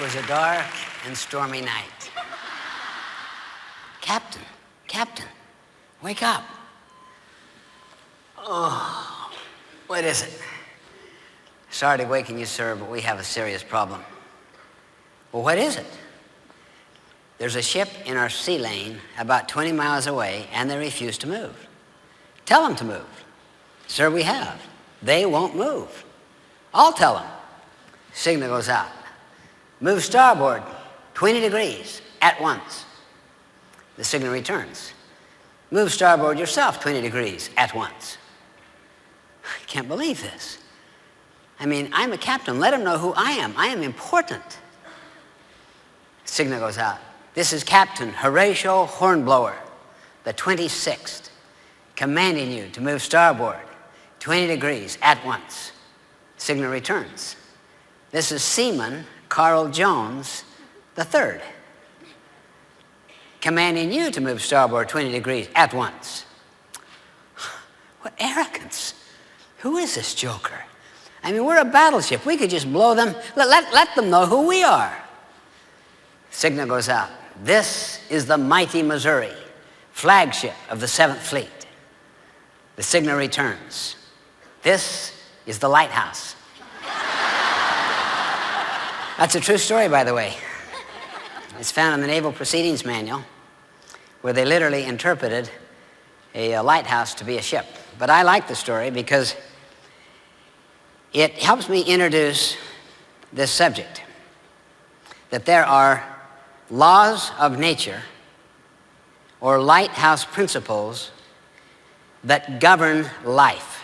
was a dark and stormy night. Captain, Captain, wake up. Oh, what is it? Sorry to waken you, sir, but we have a serious problem. Well, what is it? There's a ship in our sea lane about 20 miles away, and they refuse to move. Tell them to move. Sir, we have. They won't move. I'll tell them. Signal goes out. Move starboard 20 degrees at once. The signal returns. Move starboard yourself 20 degrees at once. I can't believe this. I mean, I'm a captain. Let them know who I am. I am important. Signal goes out. This is Captain Horatio Hornblower, the 26th, commanding you to move starboard 20 degrees at once. Signal returns. This is Seaman Carl Jones, the 3rd, commanding you to move starboard 20 degrees at once. What arrogance. Who is this joker? I mean, we're a battleship. We could just blow them. Let them know who we are. Signal goes out. This is the mighty Missouri, flagship of the 7th Fleet. The signal returns. This is the lighthouse. That's a true story, by the way. It's found in the Naval Proceedings Manual, where they literally interpreted a lighthouse to be a ship. But I like the story because it helps me introduce this subject, that there are laws of nature or lighthouse principles that govern life.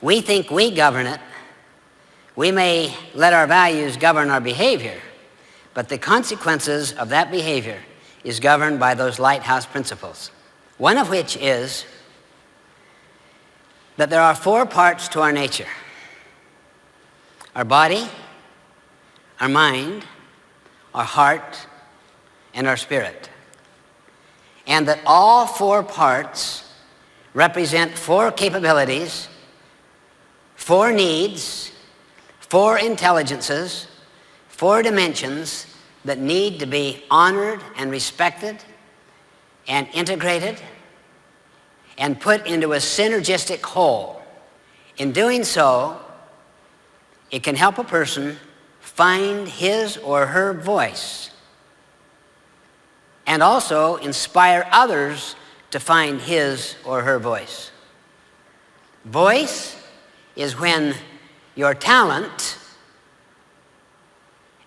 We think we govern it. We may let our values govern our behavior, but the consequences of that behavior is governed by those lighthouse principles. One of which is that there are 4 parts to our nature: our body, our mind, our heart, and our spirit. And that all 4 parts represent 4 capabilities, 4 needs, 4 intelligences, 4 dimensions that need to be honored and respected and integrated and put into a synergistic whole. In doing so, it can help a person find his or her voice and also inspire others to find his or her voice. Voice is when your talent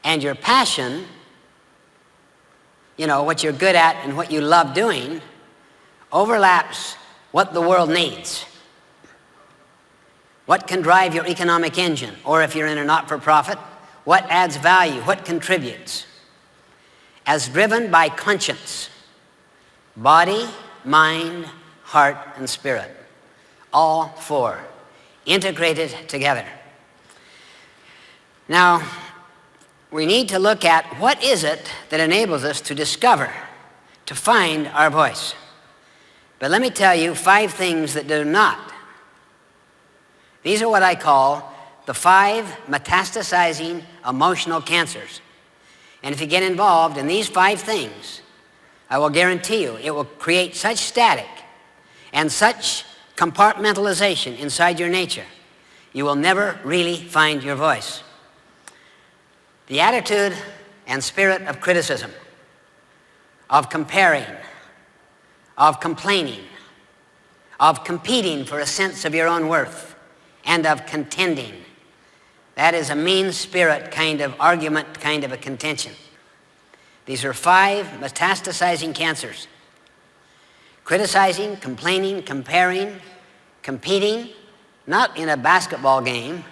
and your passion, you know, what you're good at and what you love doing, overlaps what the world needs. What can drive your economic engine? Or if you're in a not-for-profit, what adds value? What contributes? As driven by conscience, body, mind, heart, and spirit. All 4 integrated together. Now, we need to look at what is it that enables us to discover, to find our voice. But let me tell you 5 things that do not. These are what I call the 5 metastasizing emotional cancers. And if you get involved in these 5 things, I will guarantee you it will create such static and such compartmentalization inside your nature, you will never really find your voice. The attitude and spirit of criticism, of comparing, of complaining, of competing for a sense of your own worth, and of contending. That is a mean spirit kind of argument, kind of a contention. These are 5 metastasizing cancers. Criticizing, complaining, comparing, competing, not in a basketball game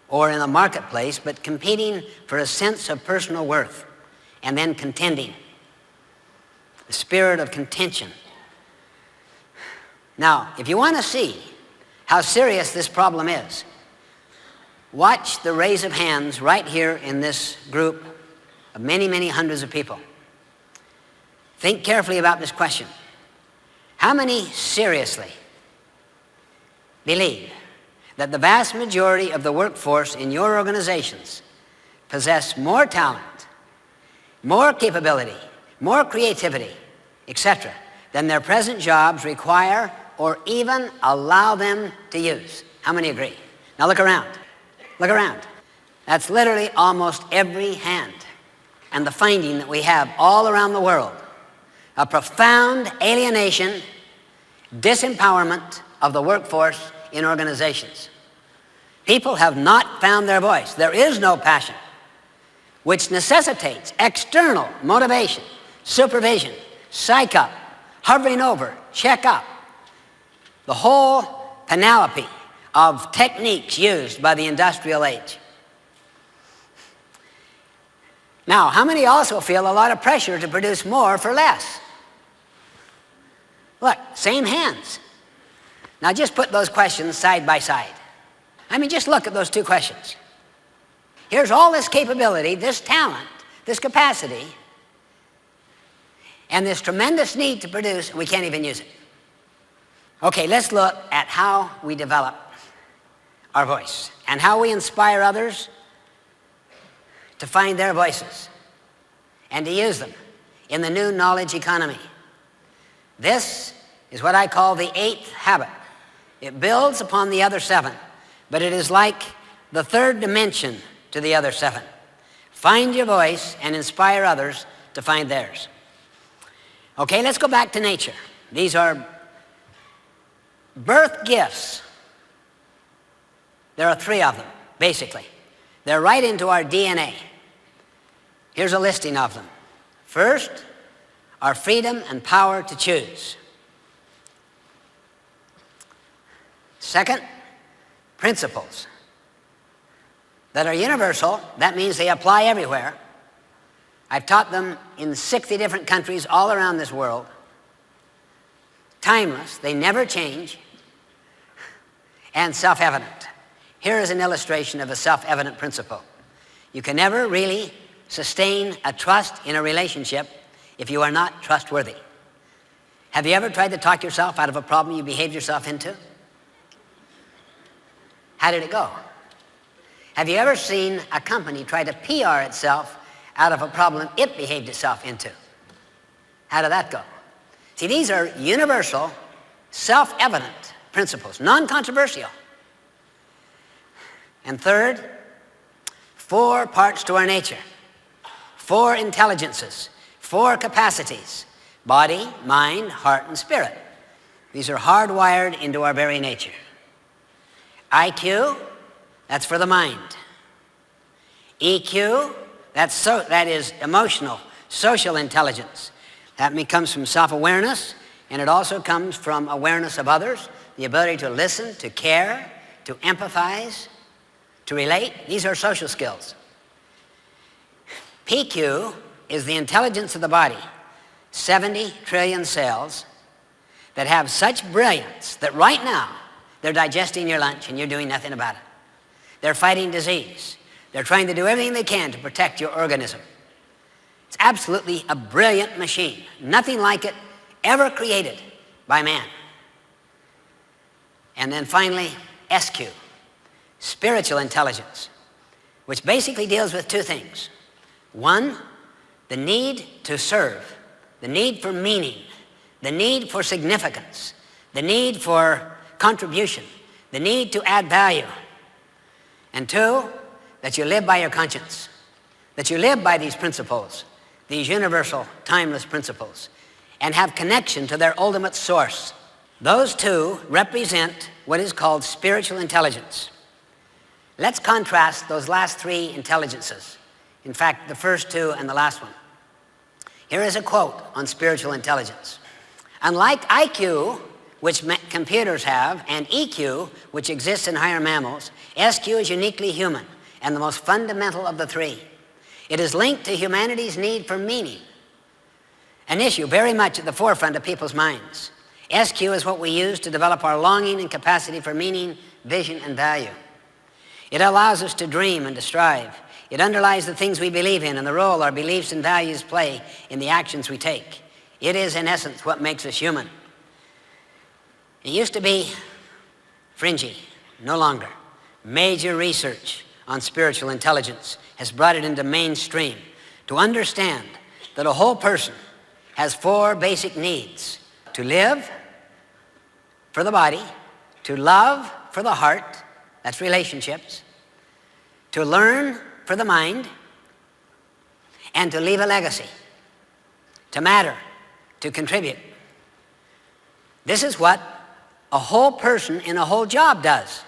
or in the marketplace, but competing for a sense of personal worth, and then contending. The spirit of contention. Now, if you want to see how serious this problem is, watch the raise of hands right here in this group of many, many hundreds of people. Think carefully about this question. How many seriously believe that the vast majority of the workforce in your organizations possess more talent, more capability, more creativity, etc., than their present jobs require or even allow them to use. How many agree? Now look around. Look around. That's literally almost every hand. And the finding that we have all around the world, a profound alienation, disempowerment of the workforce in organizations. People have not found their voice. There is no passion, which necessitates external motivation, supervision, psych up, hovering over, check up, the whole panoply of techniques used by the industrial age. Now, how many also feel a lot of pressure to produce more for less? Look, same hands. Now just put those questions side by side. I mean, just look at those two questions. Here's all this capability, this talent, this capacity, and this tremendous need to produce, and we can't even use it. Okay, let's look at how we develop our voice and how we inspire others to find their voices and to use them in the new knowledge economy. This is what I call the 8th habit. It builds upon the other 7, but it is like the 3rd dimension to the other 7. Find your voice and inspire others to find theirs. Okay, let's go back to nature. These are birth gifts. There are 3 of them, basically. They're right into our DNA. Here's a listing of them. First, our freedom and power to choose. Second, principles that are universal. That means they apply everywhere. I've taught them in 60 different countries all around this world. Timeless, they never change, and self-evident. Here is an illustration of a self-evident principle. You can never really sustain a trust in a relationship if you are not trustworthy. Have you ever tried to talk yourself out of a problem you behaved yourself into? How did it go? Have you ever seen a company try to PR itself out of a problem it behaved itself into? How did that go? See, these are universal, self-evident principles, non-controversial. And third, 4 parts to our nature, 4 intelligences, 4 capacities: body, mind, heart, and spirit. These are hardwired into our very nature. IQ, that's for the mind. EQ, that is emotional, social intelligence. That comes from self-awareness, and it also comes from awareness of others, the ability to listen, to care, to empathize, to relate. These are social skills. PQ is the intelligence of the body, 70 trillion cells that have such brilliance that right now they're digesting your lunch and you're doing nothing about it. They're fighting disease. They're trying to do everything they can to protect your organism. It's absolutely a brilliant machine. Nothing like it ever created by man. And then finally, SQ, spiritual intelligence, which basically deals with 2 things. 1, the need to serve, the need for meaning, the need for significance, the need for contribution, the need to add value. And 2, that you live by your conscience, that you live by these principles, these universal, timeless principles, and have connection to their ultimate source. Those 2 represent what is called spiritual intelligence. Let's contrast those last 3 intelligences. In fact, the first 2 and the last one. Here is a quote on spiritual intelligence. Unlike IQ, which computers have, and EQ, which exists in higher mammals, SQ is uniquely human and the most fundamental of the 3. It is linked to humanity's need for meaning, an issue very much at the forefront of people's minds. SQ is what we use to develop our longing and capacity for meaning, vision, and value. It allows us to dream and to strive. It underlies the things we believe in and the role our beliefs and values play in the actions we take. It is, in essence, what makes us human. It used to be fringy, no longer. Major research on spiritual intelligence has brought it into mainstream to understand that a whole person has 4 basic needs: to live for the body, to love for the heart, that's relationships, to learn for the mind, and to leave a legacy, to matter, to contribute. This is what a whole person in a whole job does.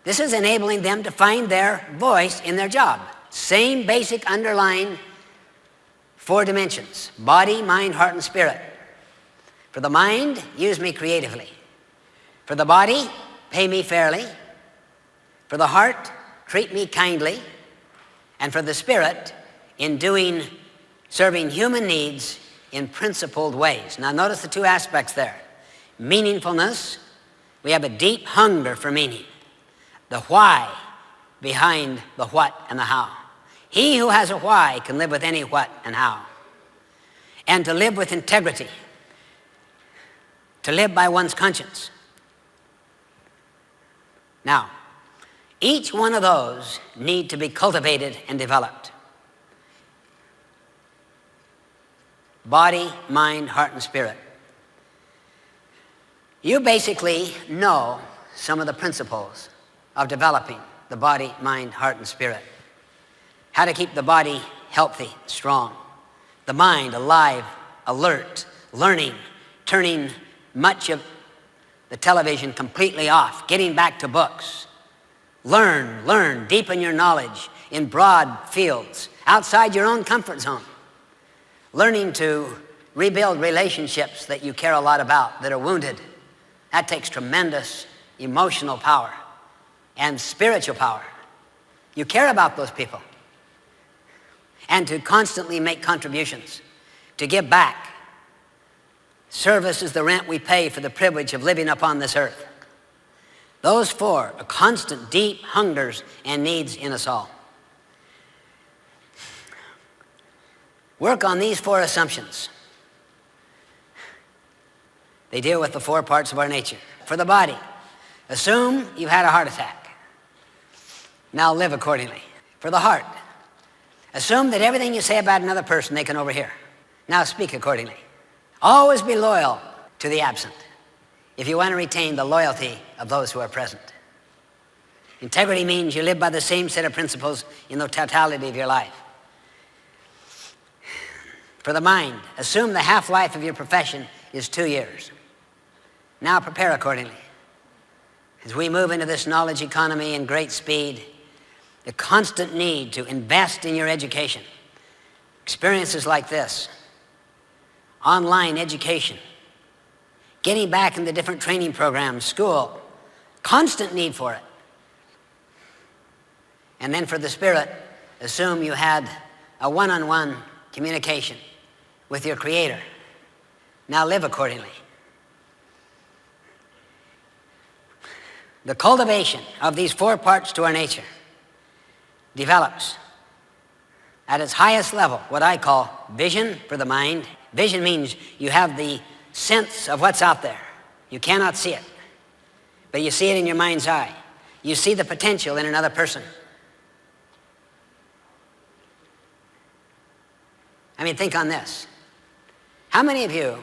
This is enabling them to find their voice in their job. Same basic underlying 4 dimensions: body, mind, heart, and spirit. For the mind, use me creatively. For the body, pay me fairly. For the heart, treat me kindly. And for the spirit, in serving human needs in principled ways. Now notice the 2 aspects there. Meaningfulness, we have a deep hunger for meaning. The why behind the what and the how. He who has a why can live with any what and how. And to live with integrity. To live by one's conscience. Now, each one of those need to be cultivated and developed. Body, mind, heart, and spirit. You basically know some of the principles of developing the body, mind, heart, and spirit. How to keep the body healthy, strong. The mind alive, alert, learning, turning much of the television completely off, getting back to books. Learn, deepen your knowledge in broad fields, outside your own comfort zone. Learning to rebuild relationships that you care a lot about, that are wounded. That takes tremendous emotional power and spiritual power. You care about those people. And to constantly make contributions, to give back. Service is the rent we pay for the privilege of living upon this earth. Those 4 are constant, deep hungers and needs in us all. Work on these 4 assumptions. They deal with the 4 parts of our nature. For the body, assume you've had a heart attack. Now live accordingly. For the heart, assume that everything you say about another person they can overhear. Now speak accordingly. Always be loyal to the absent if you want to retain the loyalty of those who are present. Integrity means you live by the same set of principles in the totality of your life. For the mind, assume the half-life of your profession is 2 years. Now prepare accordingly. As we move into this knowledge economy in great speed, the constant need to invest in your education. Experiences like this, online education, getting back into different training programs, school, constant need for it. And then for the spirit, assume you had a one-on-one communication with your Creator. Now live accordingly. The cultivation of these 4 parts to our nature develops at its highest level what I call vision for the mind. Vision means you have the sense of what's out there. You cannot see it, but you see it in your mind's eye. You see the potential in another person. I mean, think on this. How many of you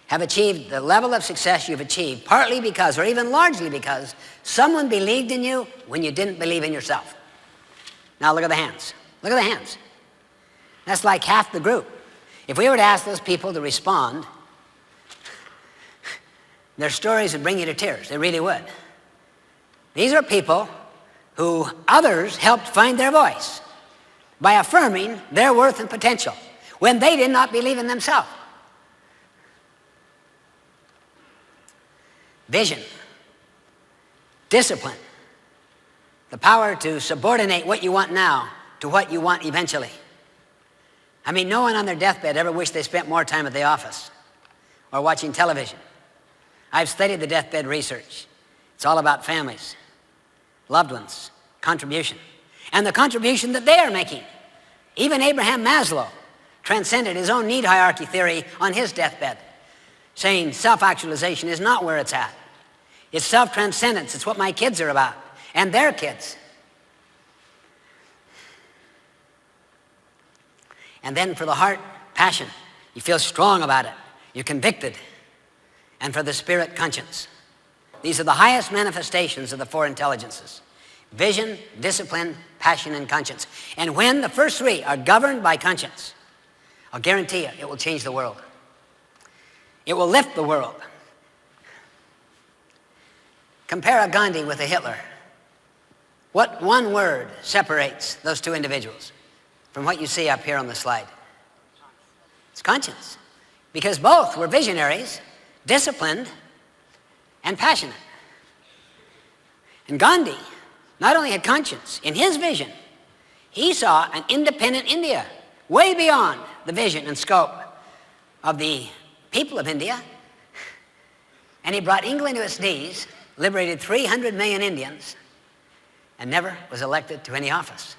have achieved the level of success you've achieved partly because, or even largely because, someone believed in you when you didn't believe in yourself? Now look at the hands. Look at the hands. That's like half the group. If we were to ask those people to respond, their stories would bring you to tears. They really would. These are people who others helped find their voice by affirming their worth and potential when they did not believe in themselves. Vision, discipline, the power to subordinate what you want now to what you want eventually. I mean, no one on their deathbed ever wished they spent more time at the office or watching television. I've studied the deathbed research. It's all about families, loved ones, contribution, and the contribution that they are making. Even Abraham Maslow transcended his own need hierarchy theory on his deathbed, saying self-actualization is not where it's at. It's self-transcendence. It's what my kids are about, and their kids. And then for the heart, passion. You feel strong about it. You're convicted. And for the spirit, conscience. These are the highest manifestations of the four intelligences: vision, discipline, passion, and conscience. And when the first three are governed by conscience, I'll guarantee you it will change the world. It will lift the world. Compare a Gandhi with a Hitler. What one word separates those two individuals from what you see up here on the slide? It's conscience. Because both were visionaries, disciplined, and passionate. And Gandhi not only had conscience, in his vision, he saw an independent India, way beyond the vision and scope of the people of India. And he brought England to its knees, liberated 300 million Indians, and never was elected to any office.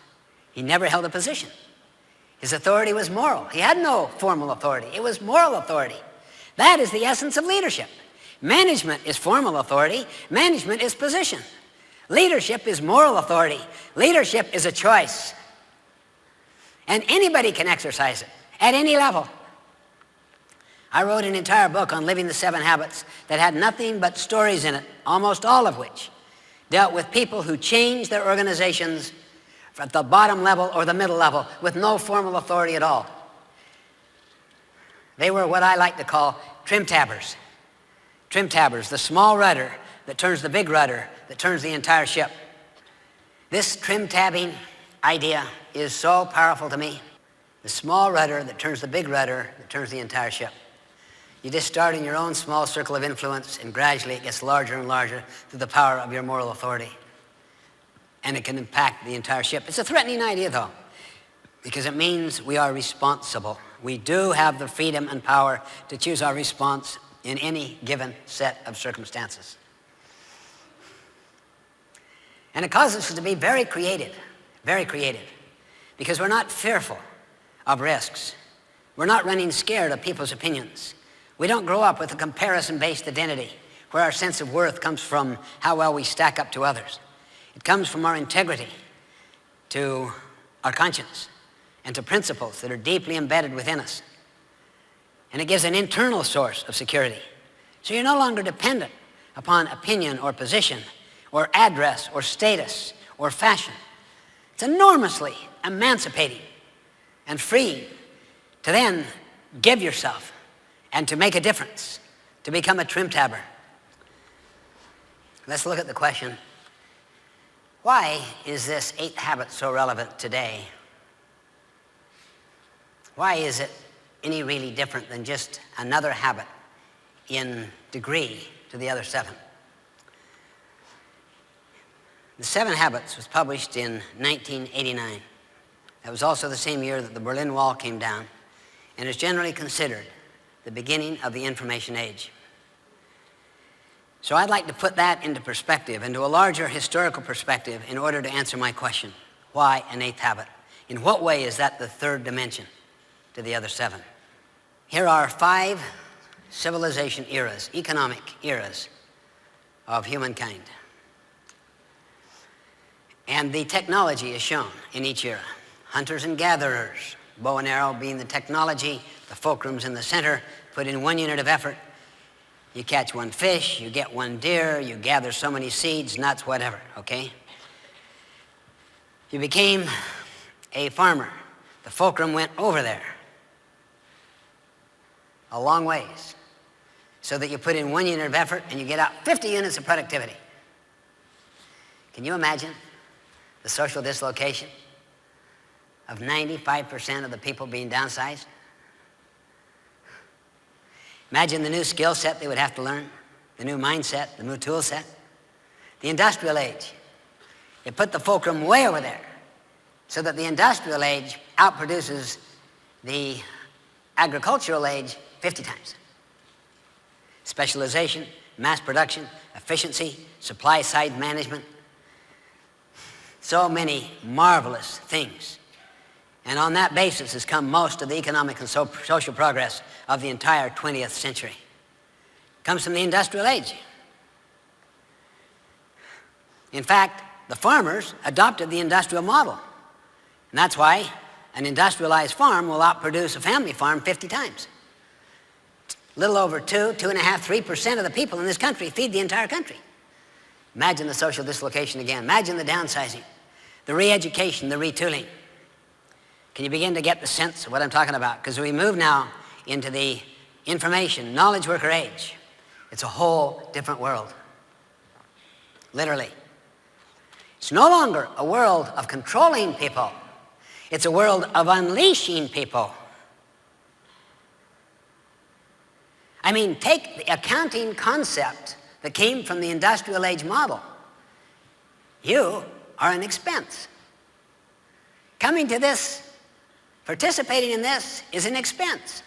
He never held a position. His authority was moral. He had no formal authority. It was moral authority. That is the essence of leadership. Management is formal authority. Management is position. Leadership is moral authority. Leadership is a choice. And anybody can exercise it at any level. I wrote an entire book on living the 7 habits that had nothing but stories in it, almost all of which dealt with people who changed their organizations at the bottom level or the middle level with no formal authority at all. They were what I like to call trim-tabbers. Trim-tabbers, the small rudder that turns the big rudder that turns the entire ship. This trim-tabbing idea is so powerful to me. The small rudder that turns the big rudder that turns the entire ship. You just start in your own small circle of influence, and gradually it gets larger and larger through the power of your moral authority. And it can impact the entire ship. It's a threatening idea, though, because it means we are responsible. We do have the freedom and power to choose our response in any given set of circumstances. And it causes us to be very creative, because we're not fearful of risks. We're not running scared of people's opinions. We don't grow up with a comparison-based identity where our sense of worth comes from how well we stack up to others. It comes from our integrity to our conscience and to principles that are deeply embedded within us. And it gives an internal source of security. So you're no longer dependent upon opinion or position or address or status or fashion. It's enormously emancipating and freeing to then give yourself and to make a difference, to become a trim-tabber. Let's look at the question, why is this 8th habit so relevant today? Why is it any really different than just another habit in degree to the other 7? The 7 Habits was published in 1989. That was also the same year that the Berlin Wall came down, and is generally considered the beginning of the information age. So I'd like to put that into perspective, into a larger historical perspective, in order to answer my question, why an 8th habit? In what way is that the 3rd dimension to the other 7? Here are 5 civilization eras, economic eras of humankind. And the technology is shown in each era. Hunters and gatherers, bow and arrow being the technology, the fulcrum's in the center, put in 1 unit of effort. You catch 1 fish, you get 1 deer, you gather so many seeds, nuts, whatever, okay? You became a farmer. The fulcrum went over there a long ways so that you put in 1 unit of effort and you get out 50 units of productivity. Can you imagine the social dislocation of 95% of the people being downsized? Imagine the new skill set they would have to learn, the new mindset, the new tool set. The industrial age, it put the fulcrum way over there so that the industrial age outproduces the agricultural age 50 times. Specialization, mass production, efficiency, supply side management. So many marvelous things. And on that basis has come most of the economic and social progress of the entire 20th century. It comes from the industrial age. In fact, the farmers adopted the industrial model. And that's why an industrialized farm will outproduce a family farm 50 times. A little over 2.5%, 3% of the people in this country feed the entire country. Imagine the social dislocation again. Imagine the downsizing, the re-education, the retooling. Can you begin to get the sense of what I'm talking about? Because we move now into the information, knowledge worker age. It's a whole different world, literally. It's no longer a world of controlling people. It's a world of unleashing people. I mean, take the accounting concept that came from the industrial age model. You are an expense. Coming to this, participating in this, is an expense.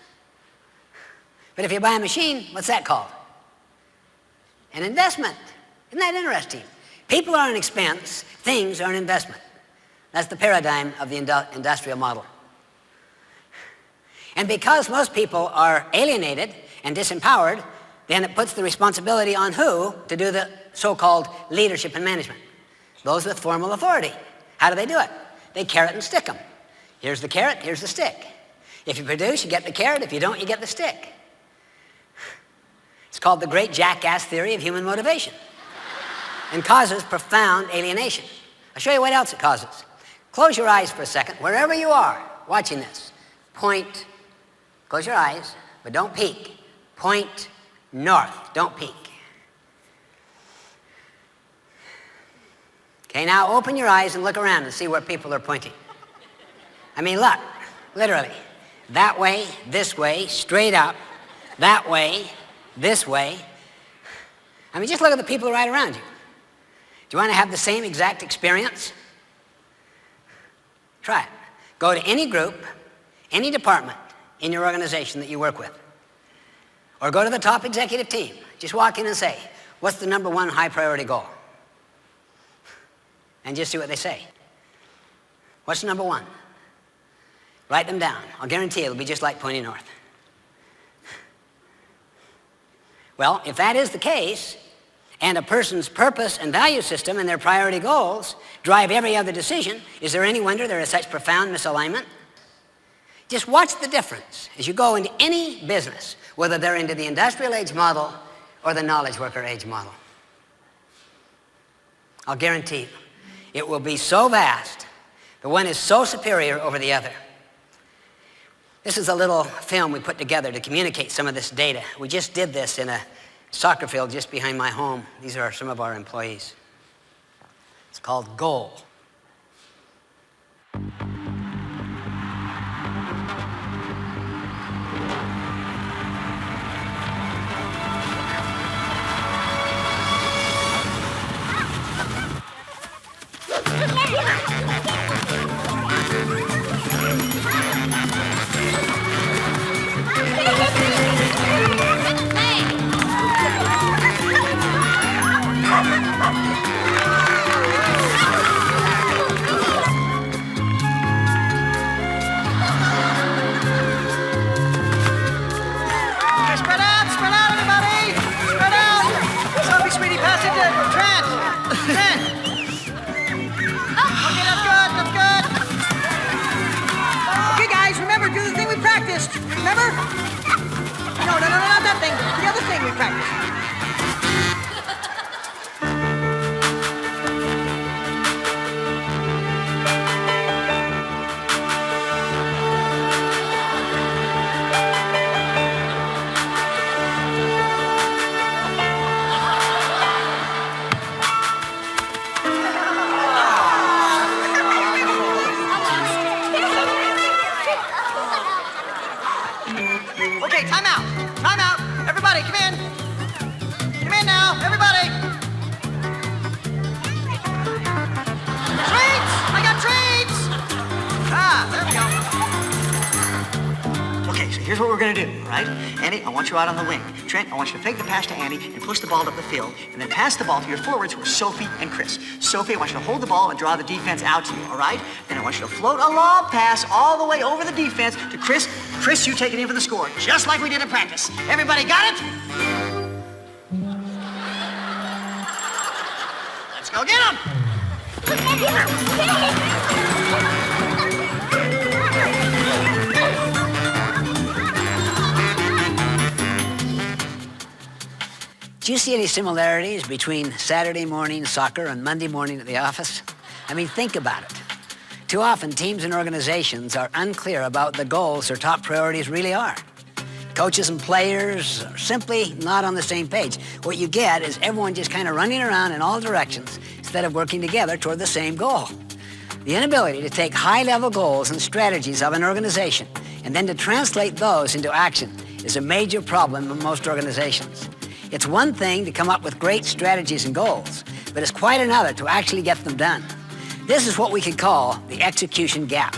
But if you buy a machine, what's that called? An investment. Isn't that interesting? People are an expense, things are an investment. That's the paradigm of the industrial model. And because most people are alienated and disempowered, then it puts the responsibility on who to do the so-called leadership and management? Those with formal authority. How do they do it? They carrot and stick them. Here's the carrot, here's the stick. If you produce, you get the carrot. If you don't, you get the stick. It's called the great jackass theory of human motivation and causes profound alienation. I'll show you what else it causes. Close your eyes for a second, wherever you are watching this. Point, close your eyes, but don't peek. Point north, don't peek. Okay, now open your eyes and look around and see where people are pointing. I mean, look, literally. That way, this way, straight up, that way, this way. I mean, just look at the people right around you. Do you want to have the same exact experience? Try it. Go to any group, any department in your organization that you work with. Or go to the top executive team. Just walk in and say, what's the number one high priority goal? And just see what they say. What's number one? Write them down. I'll guarantee it'll be just like pointing north. Well, if that is the case, and a person's purpose and value system and their priority goals drive every other decision, is there any wonder there is such profound misalignment? Just watch the difference as you go into any business, whether they're into the industrial age model or the knowledge worker age model. I'll guarantee you, it will be so vast, the one is so superior over the other. This is a little film we put together to communicate some of this data. We just did this in a soccer field just behind my home. These are some of our employees. It's called Goal. Remember? No, not that thing. The other thing we practiced. Okay, time out. Time out. Everybody, come in. Come in now, everybody. Treats! I got treats! There we go. Okay, so here's what we're gonna do, all right? Andy, I want you out on the wing. Trent, I want you to fake the pass to Andy and push the ball up the field, and then pass the ball to your forwards who are Sophie and Chris. Sophie, I want you to hold the ball and draw the defense out to you, all right? Then I want you to float a lob pass all the way over the defense to Chris. Chris, you take it in for the score, just like we did in practice. Everybody got it? Let's Go get him! Do you see any similarities between Saturday morning soccer and Monday morning at the office? I mean, think about it. Too often, teams and organizations are unclear about the goals their top priorities really are. Coaches and players are simply not on the same page. What you get is everyone just kind of running around in all directions instead of working together toward the same goal. The inability to take high-level goals and strategies of an organization and then to translate those into action is a major problem in most organizations. It's one thing to come up with great strategies and goals, but it's quite another to actually get them done. This is what we could call the execution gap.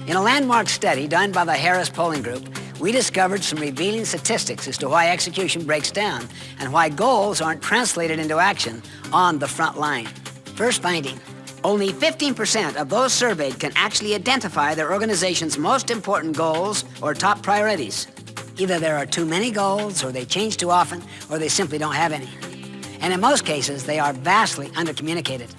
In a landmark study done by the Harris Polling Group, we discovered some revealing statistics as to why execution breaks down and why goals aren't translated into action on the front line. First finding, only 15% of those surveyed can actually identify their organization's most important goals or top priorities. Either there are too many goals, or they change too often, or they simply don't have any. And in most cases, they are vastly undercommunicated.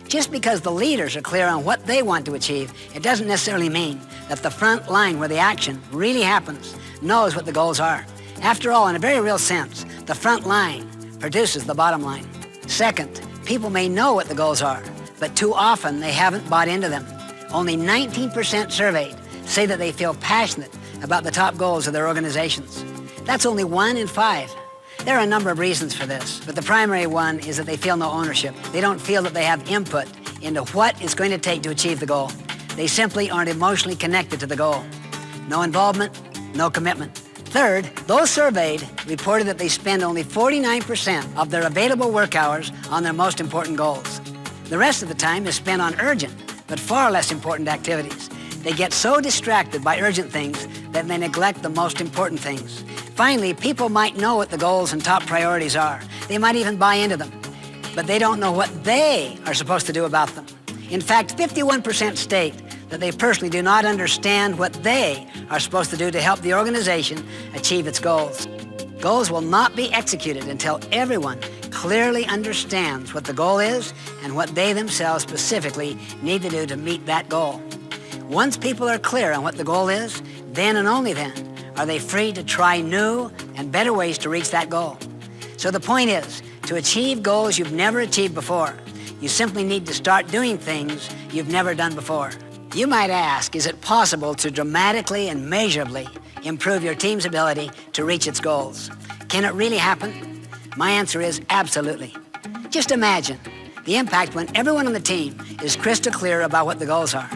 Just because the leaders are clear on what they want to achieve, it doesn't necessarily mean that the front line where the action really happens knows what the goals are. After all, in a very real sense, the front line produces the bottom line. Second, people may know what the goals are, but too often they haven't bought into them. Only 19% surveyed say that they feel passionate about the top goals of their organizations. That's only 1 in 5. There are a number of reasons for this, but the primary one is that they feel no ownership. They don't feel that they have input into what it's going to take to achieve the goal. They simply aren't emotionally connected to the goal. No involvement, no commitment. Third, those surveyed reported that they spend only 49% of their available work hours on their most important goals. The rest of the time is spent on urgent, but far less important activities. They get so distracted by urgent things that they neglect the most important things. Finally, people might know what the goals and top priorities are. They might even buy into them, but they don't know what they are supposed to do about them. In fact, 51% state that they personally do not understand what they are supposed to do to help the organization achieve its goals. Goals will not be executed until everyone clearly understands what the goal is and what they themselves specifically need to do to meet that goal. Once people are clear on what the goal is, then and only then are they free to try new and better ways to reach that goal. So the point is, to achieve goals you've never achieved before, you simply need to start doing things you've never done before. You might ask, is it possible to dramatically and measurably improve your team's ability to reach its goals? Can it really happen? My answer is absolutely. Just imagine the impact when everyone on the team is crystal clear about what the goals are.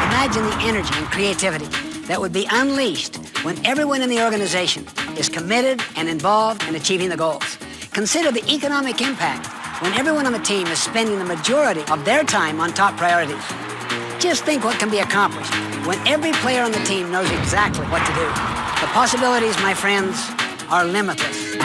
Imagine the energy and creativity that would be unleashed when everyone in the organization is committed and involved in achieving the goals. Consider the economic impact when everyone on the team is spending the majority of their time on top priorities. Just think what can be accomplished when every player on the team knows exactly what to do. The possibilities, my friends, are limitless.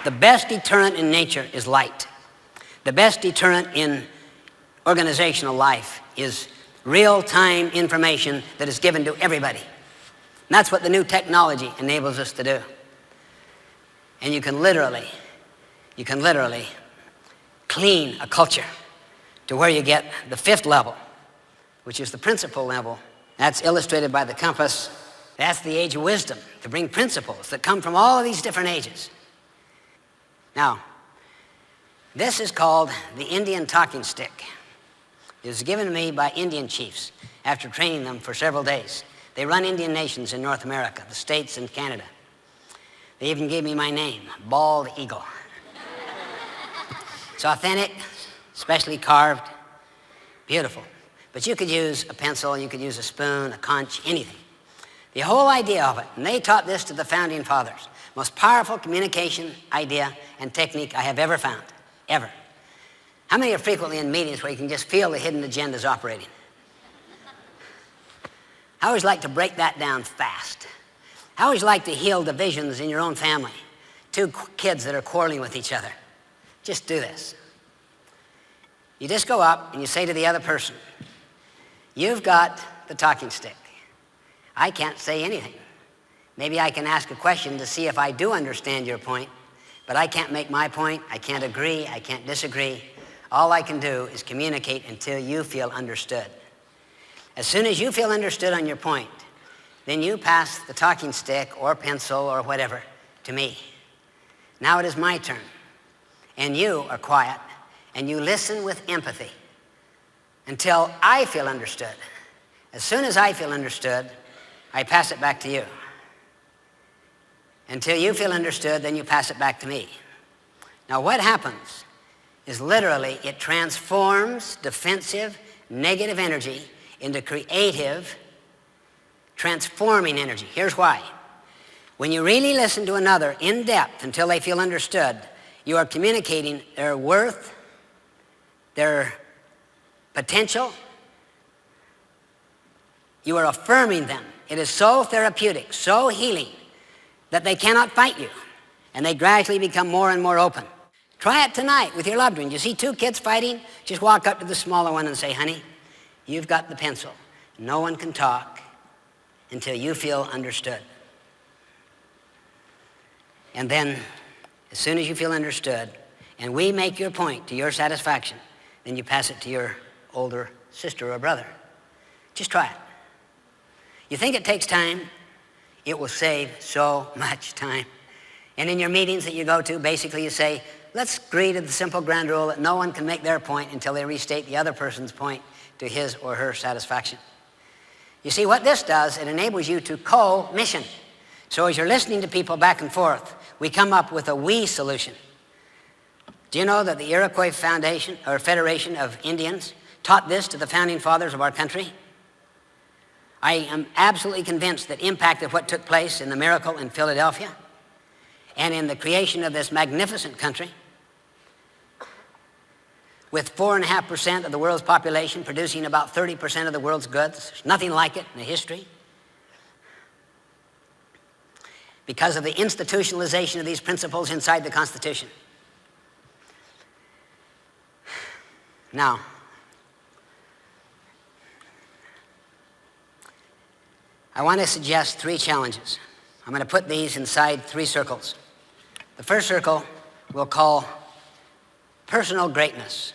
The best deterrent in nature is light. The best deterrent in organizational life is real-time information that is given to everybody. And that's what the new technology enables us to do. And you can literally clean a culture to where you get the 5th level, which is the principle level. That's illustrated by the compass. That's the age of wisdom, to bring principles that come from all of these different ages. Now, this is called the Indian talking stick. It was given to me by Indian chiefs after training them for several days. They run Indian nations in North America, the States and Canada. They even gave me my name, Bald Eagle. It's authentic, specially carved, beautiful. But you could use a pencil, you could use a spoon, a conch, anything. The whole idea of it, and they taught this to the founding fathers, most powerful communication idea and technique I have ever found, ever. How many are frequently in meetings where you can just feel the hidden agendas operating? I always like to break that down fast. I always like to heal divisions in your own family. Two kids that are quarreling with each other. Just do this. You just go up and you say to the other person, you've got the talking stick. I can't say anything. Maybe I can ask a question to see if I do understand your point, but I can't make my point, I can't agree, I can't disagree. All I can do is communicate until you feel understood. As soon as you feel understood on your point, then you pass the talking stick or pencil or whatever to me. Now it is my turn, and you are quiet, and you listen with empathy until I feel understood. As soon as I feel understood, I pass it back to you. Until you feel understood, then you pass it back to me. Now what happens is literally it transforms defensive, negative energy into creative, transforming energy. Here's why. When you really listen to another in depth until they feel understood, you are communicating their worth, their potential. You are affirming them. It is so therapeutic, so healing, that they cannot fight you, and they gradually become more and more open. Try it tonight with your loved one. You see two kids fighting? Just walk up to the smaller one and say, honey, you've got the pencil. No one can talk until you feel understood. And then, as soon as you feel understood, and we make your point to your satisfaction, then you pass it to your older sister or brother. Just try it. You think it takes time? It will save so much time. And in your meetings that you go to, basically you say, let's agree to the simple ground rule that no one can make their point until they restate the other person's point to his or her satisfaction. You see, what this does, it enables you to co-mission. So as you're listening to people back and forth, we come up with a we solution. Do you know that the Iroquois Foundation, or Federation of Indians, taught this to the founding fathers of our country? I am absolutely convinced that impacted what took place in the miracle in Philadelphia and in the creation of this magnificent country with 4.5% of the world's population producing about 30% of the world's goods. There's nothing like it in the history. Because of the institutionalization of these principles inside the Constitution. Now, I want to suggest 3 challenges. I'm going to put these inside 3 circles. The first circle we'll call personal greatness.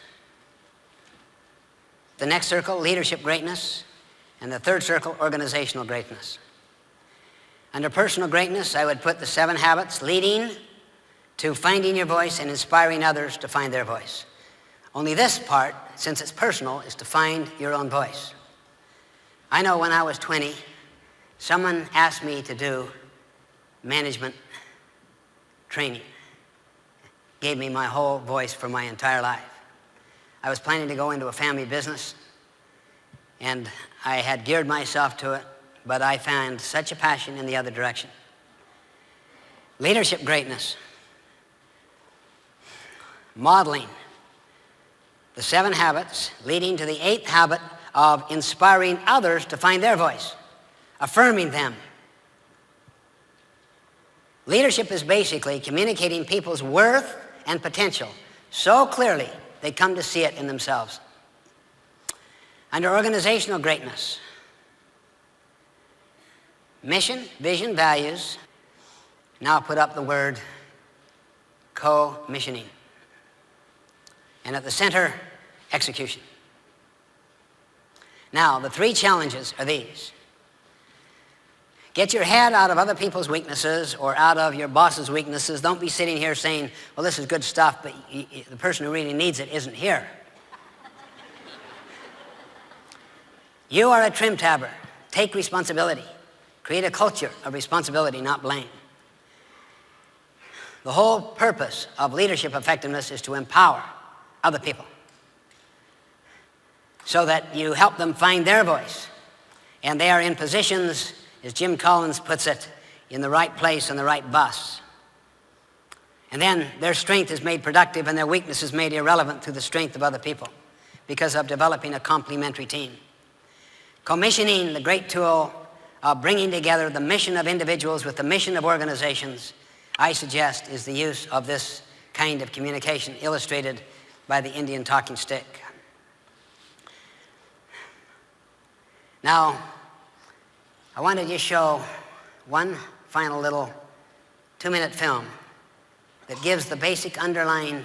The next circle, leadership greatness. And the third circle, organizational greatness. Under personal greatness, I would put the 7 habits leading to finding your voice and inspiring others to find their voice. Only this part, since it's personal, is to find your own voice. I know when I was 20, someone asked me to do management training. Gave me my whole voice for my entire life. I was planning to go into a family business, and I had geared myself to it, but I found such a passion in the other direction. Leadership greatness. Modeling the 7 habits leading to the 8th habit of inspiring others to find their voice. Affirming them. Leadership is basically communicating people's worth and potential so clearly they come to see it in themselves. Under organizational greatness, mission, vision, values. Now put up the word co-missioning. And at the center, execution. Now, the 3 challenges are these. Get your head out of other people's weaknesses or out of your boss's weaknesses. Don't be sitting here saying, well, this is good stuff, but the person who really needs it isn't here. You are a trim tabber. Take responsibility. Create a culture of responsibility, not blame. The whole purpose of leadership effectiveness is to empower other people. so that you help them find their voice. And they are in positions, as Jim Collins puts it, in the right place on the right bus. And then their strength is made productive and their weakness is made irrelevant through the strength of other people because of developing a complementary team. Commissioning, the great tool of bringing together the mission of individuals with the mission of organizations, I suggest is the use of this kind of communication illustrated by the Indian talking stick. Now, I want to just show one final little 2-minute film that gives the basic underlying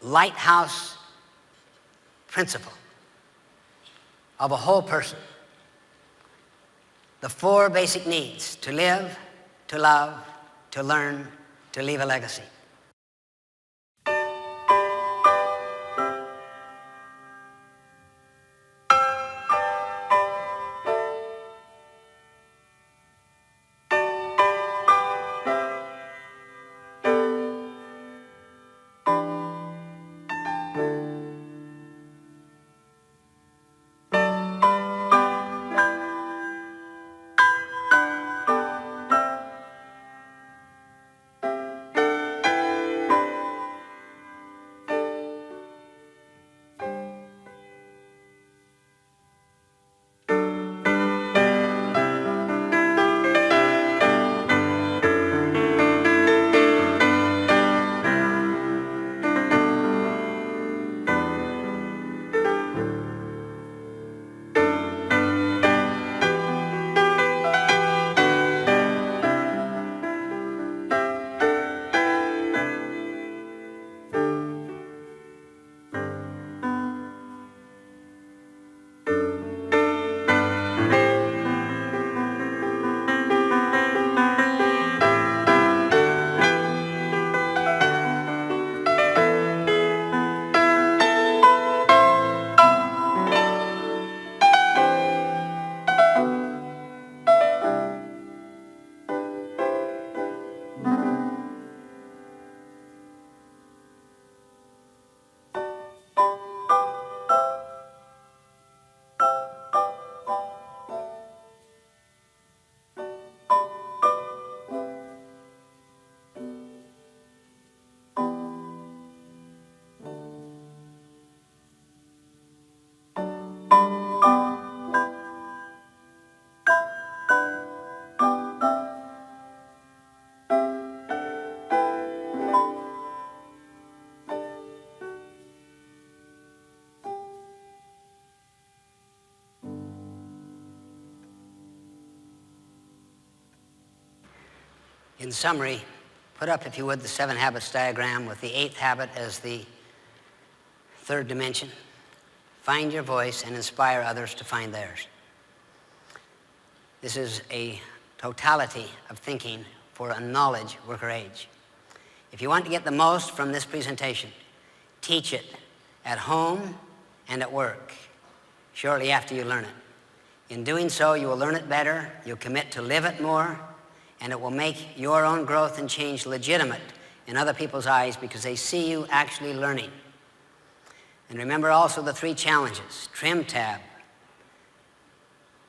lighthouse principle of a whole person. The 4 basic needs: to live, to love, to learn, to leave a legacy. In summary, put up, if you would, the 7 habits diagram with the 8th habit as the 3rd dimension. Find your voice and inspire others to find theirs. This is a totality of thinking for a knowledge worker age. If you want to get the most from this presentation, teach it at home and at work shortly after you learn it. In doing so, you will learn it better, you'll commit to live it more, and it will make your own growth and change legitimate in other people's eyes because they see you actually learning. And remember also the 3 challenges: trim tab,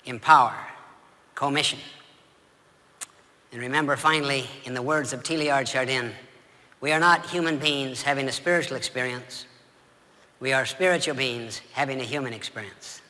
empower, commission. And remember finally, in the words of Teilhard Chardin, we are not human beings having a spiritual experience. We are spiritual beings having a human experience.